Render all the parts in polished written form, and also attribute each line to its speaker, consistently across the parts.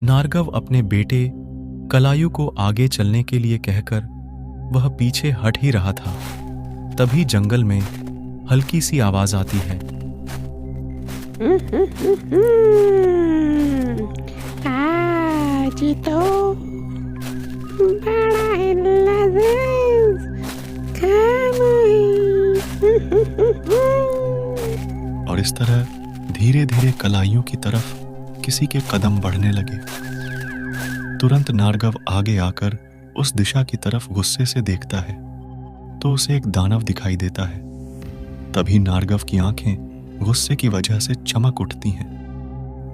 Speaker 1: नार्गव अपने बेटे कलायु को आगे चलने के लिए कहकर वह पीछे हट ही रहा था। तभी जंगल में हल्की सी आवाज आती है।
Speaker 2: आज तो बड़ा लजीज खाना है।
Speaker 1: और इस तरह धीरे धीरे कलाइयों की तरफ किसी के कदम बढ़ने लगे। तुरंत नार्गव आगे आकर उस दिशा की तरफ गुस्से से देखता है तो उसे एक दानव दिखाई देता है। तभी नार्गव की आंखें गुस्से की वजह से चमक उठती हैं।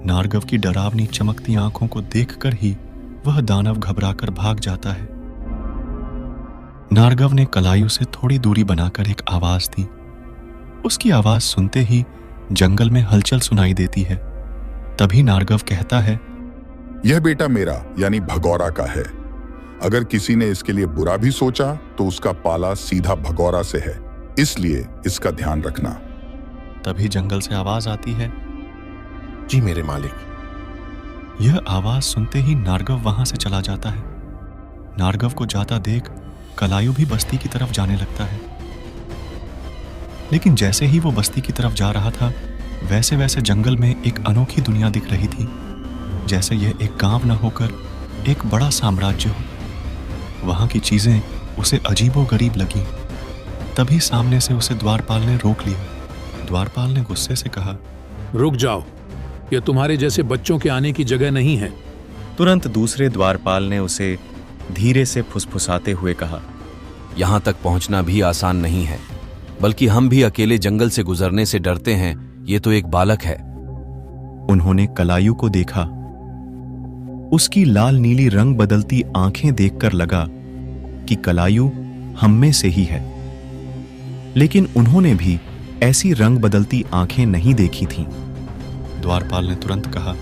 Speaker 1: नार्गव की डरावनी चमकती आंखों को देखकर ही वह दानव घबराकर भाग जाता है। नार्गव ने कलायु से थोड़ी दूरी बनाकर एक आवाज दी। उसकी आवाज सुनते ही जंगल में हलचल सुनाई देती है। तभी नार्गव कहता है,
Speaker 3: यह बेटा मेरा यानी भगौरा का है। अगर किसी ने इसके लिए बुरा भी सोचा तो उसका पाला सीधा भगौरा से है, इसलिए इसका ध्यान रखना।
Speaker 1: तभी जंगल से आवाज आती है,
Speaker 4: जी मेरे मालिक।
Speaker 1: यह आवाज सुनते ही नार्गव वहां से चला जाता है। नार्गव को जाता देख कलायु भी बस्ती की तरफ जाने लगता है। लेकिन जैसे ही वो बस्ती की तरफ जा रहा था वैसे वैसे जंगल में एक अनोखी दुनिया दिख रही थी, जैसे यह एक गांव न होकर एक बड़ा साम्राज्य हो। वहां की चीजें उसे अजीबोगरीब लगी। तभी सामने से उसे द्वारपाल ने रोक लिया। द्वारपाल ने गुस्से से कहा,
Speaker 5: रुक जाओ, यह तुम्हारे जैसे बच्चों के आने की जगह नहीं है।
Speaker 6: तुरंत दूसरे द्वारपाल ने उसे धीरे से फुसफुसाते हुए कहा,
Speaker 7: यहां तक पहुंचना भी आसान नहीं है, बल्कि हम भी अकेले जंगल से गुजरने से डरते हैं। ये तो एक बालक है।
Speaker 1: उन्होंने कलायु को देखा। उसकी लाल नीली रंग बदलती आंखें देखकर लगा कि कलायु हम में से ही है। लेकिन उन्होंने भी ऐसी रंग बदलती आंखें नहीं देखी थीं। द्वारपाल ने तुरंत कहा,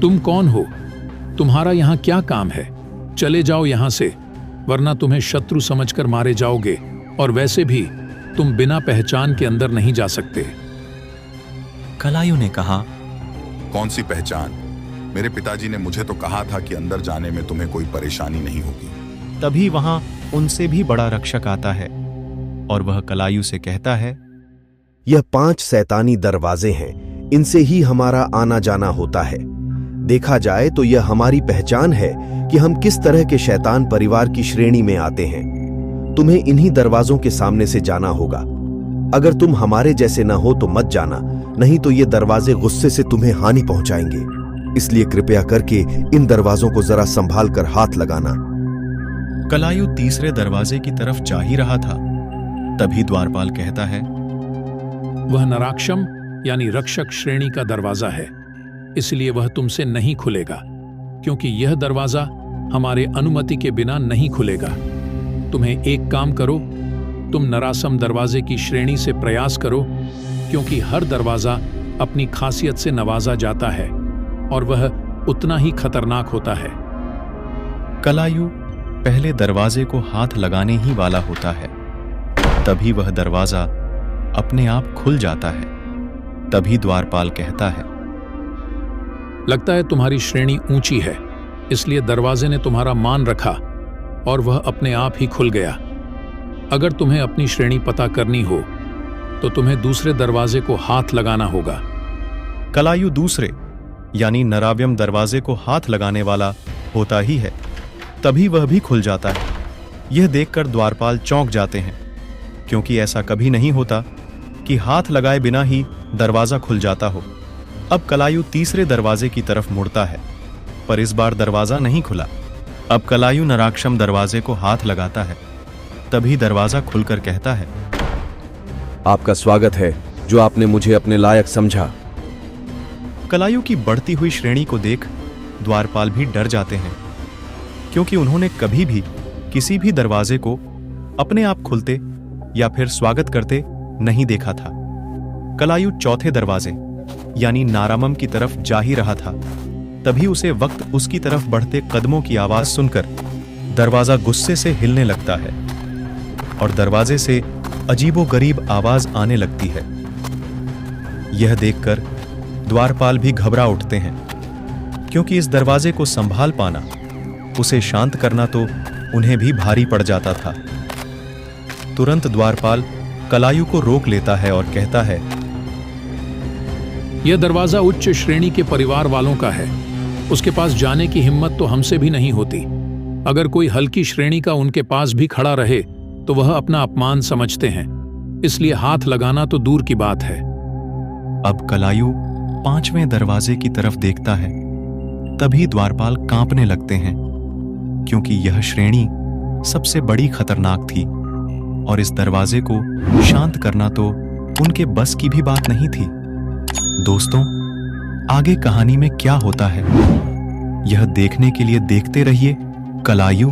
Speaker 5: तुम कौन हो? तुम्हारा यहां क्या काम है? चले जाओ यहां से, वरना तुम्हें शत्रु समझकर मारे जाओगे। और वैसे भी तुम बिना पहचान के अंदर नहीं जा सकते।
Speaker 1: कलायु ने कहा,
Speaker 3: कौन सी पहचान? मेरे पिताजी ने मुझे तो कहा था कि अंदर जाने में तुम्हें कोई परेशानी नहीं होगी।
Speaker 1: तभी वहां उनसे भी बड़ा रक्षक आता है और वह कलायु से कहता है,
Speaker 8: यह 5 शैतानी दरवाजे हैं, इनसे ही हमारा आना जाना होता है। देखा जाए तो यह हमारी पहचान है कि हम किस तरह के शैतान परिवार की श्रेणी में आते हैं। तुम्हें इन्हीं दरवाजों के सामने से जाना होगा। अगर तुम हमारे जैसे न हो तो मत जाना, नहीं तो ये दरवाजे गुस्से से तुम्हें हानि पहुंचाएंगे। इसलिए कृपया करके इन दरवाजों को जरा संभाल कर हाथ लगाना।
Speaker 1: कलायु तीसरे दरवाजे की तरफ जा ही रहा था। तभी द्वारपाल कहता है,
Speaker 5: वह नराक्षम यानी रक्षक श्रेणी का दरवाजा है, इसलिए वह तुमसे नहीं खुलेगा, क्योंकि यह दरवाजा हमारे अनुमति के बिना नहीं खुलेगा। तुम्हें एक काम करो, तुम नरासम दरवाजे की श्रेणी से प्रयास करो, क्योंकि हर दरवाजा अपनी खासियत से नवाजा जाता है और वह उतना ही खतरनाक होता है।
Speaker 1: कलायु पहले दरवाजे को हाथ लगाने ही वाला होता है। तभी वह दरवाजा अपने आप खुल जाता है। तभी द्वारपाल कहता है,
Speaker 5: लगता है तुम्हारी श्रेणी ऊंची है, इसलिए दरवाजे ने तुम्हारा मान रखा और वह अपने आप ही खुल गया। अगर तुम्हें अपनी श्रेणी पता करनी हो तो तुम्हें दूसरे दरवाजे को हाथ लगाना होगा।
Speaker 1: कलायु दूसरे यानी नराव्यम दरवाजे को हाथ लगाने वाला होता ही है। तभी वह भी खुल जाता है। यह देखकर द्वारपाल चौंक जाते हैं, क्योंकि ऐसा कभी नहीं होता कि हाथ लगाए बिना ही दरवाजा खुल जाता हो। अब कलायु तीसरे दरवाजे की तरफ मुड़ता है, पर इस बार दरवाजा नहीं खुला। अब कलायु नराक्षम दरवाजे को हाथ लगाता है। तभी दरवाजा खुलकर कहता है,
Speaker 7: आपका स्वागत है, जो आपने मुझे अपने लायक समझा।
Speaker 1: कलायु की बढ़ती हुई श्रेणी को देख द्वारपाल भी डर जाते हैं, क्योंकि उन्होंने कभी भी किसी भी दरवाजे को अपने आप खुलते या फिर स्वागत करते नहीं देखा था। कलायु चौथे दरवाजे यानी नारामम की तरफ जा ही रहा था। तभी उसे वक्त उसकी तरफ बढ़ते कदमों की आवाज सुनकर दरवाजा गुस्से से हिलने लगता है और दरवाजे से अजीबोगरीब आवाज आने लगती है। यह देखकर द्वारपाल भी घबरा उठते हैं, क्योंकि इस दरवाजे को संभाल पाना, उसे शांत करना तो उन्हें भी भारी पड़ जाता था। तुरंत द्वारपाल कलायु को रोक लेता है और कहता है,
Speaker 5: यह दरवाजा उच्च श्रेणी के परिवार वालों का है। उसके पास जाने की हिम्मत तो हमसे भी नहीं होती। अगर कोई हल्की श्रेणी का उनके पास भी खड़ा रहे तो वह अपना अपमान समझते हैं, इसलिए हाथ लगाना तो दूर की बात है।
Speaker 1: अब कलायु 5वें दरवाजे की तरफ देखता है। तभी द्वारपाल कांपने लगते हैं, क्योंकि यह श्रेणी सबसे बड़ी खतरनाक थी और इस दरवाजे को शांत करना तो उनके बस की भी बात नहीं थी। दोस्तों, आगे कहानी में क्या होता है, यह देखने के लिए देखते रहिए कलायु